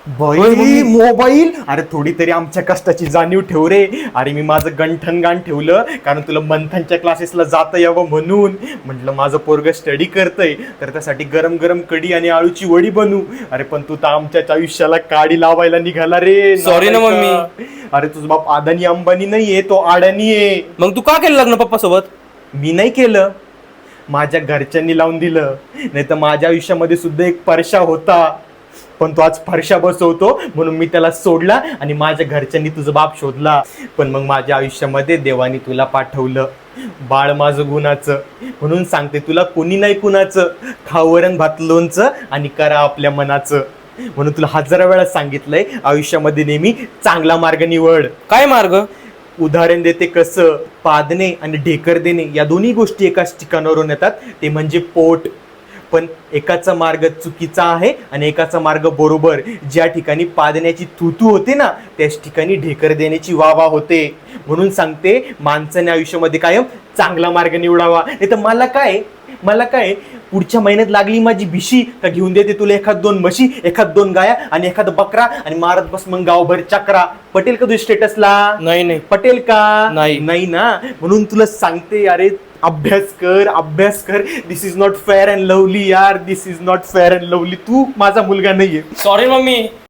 बाई मोबाईल, अरे थोडी तरी आमच्या कष्टाची जाणीव ठेव रे. अरे मी माझं गंठन गाण ठेवलं कारण तुला मंथनच्या क्लासेसला जाता यावं म्हणून. म्हटलं माझं पोरग स्टडी करतंय तर त्यासाठी गरम गरम कढी आणि आळूची वडी बनवू. अरे पण तू तर आमच्याच आयुष्याला काडी लावायला निघाला रे. Sorry ना मम्मी. अरे तुझा बाप अदानी अंबानी नाहीये, तो अडाणी आहे. मग तू का केलं लग्न पप्पा सोबत? मी नाही केलं, माझ्या घरच्यांनी लावून दिलं. नाही तर माझ्या आयुष्यामध्ये सुद्धा एक परशा होता, पण तो आज फरशा बसवतो म्हणून मी त्याला सोडला आणि माझ्या घरच्यांनी तुझा बाप शोधला. पण मग माझ्या आयुष्यामध्ये देवानी तुला पाठवलं, बाळ माझं गुणाचं. म्हणून सांगते तुला, कोणी नाही कुणाचं, खाऊ वरण भात लोणचं आणि करा आपल्या मनाचं. म्हणून तुला हजारा वेळा सांगितलंय, आयुष्यामध्ये नेहमी चांगला मार्ग निवड. काय मार्ग? उदाहरण देते कसं, पादणे आणि ढेकर देणे या दोन्ही गोष्टी एकाच ठिकाणावरून येतात, ते म्हणजे पोट. पण एकाचा मार्ग चुकीचा आहे आणि एकाचा मार्ग बरोबर. ज्या ठिकाणी पादण्याची थुतू होते ना, त्याच ठिकाणी ढेकर देण्याची वावा होते. म्हणून सांगते, माणसाने आयुष्यामध्ये कायम चांगला मार्ग निवडावा. नाही तर मला काय पुढच्या महिन्यात लागली माझी भिशी का घेऊन देते तुला एखाद दोन म्हशी, एखाद दोन गाया आणि एखाद बकरा आणि मारत बस मग गावभर चक्रा. पटेल का तुझ्या स्टेटसला? नाही. पटेल का? नाही ना. म्हणून तुला सांगते, अरे अभ्यास कर. This is not Fair and Lovely यार, this is not Fair and Lovely. तू माझा मुलगा नाहीये. Sorry mummy.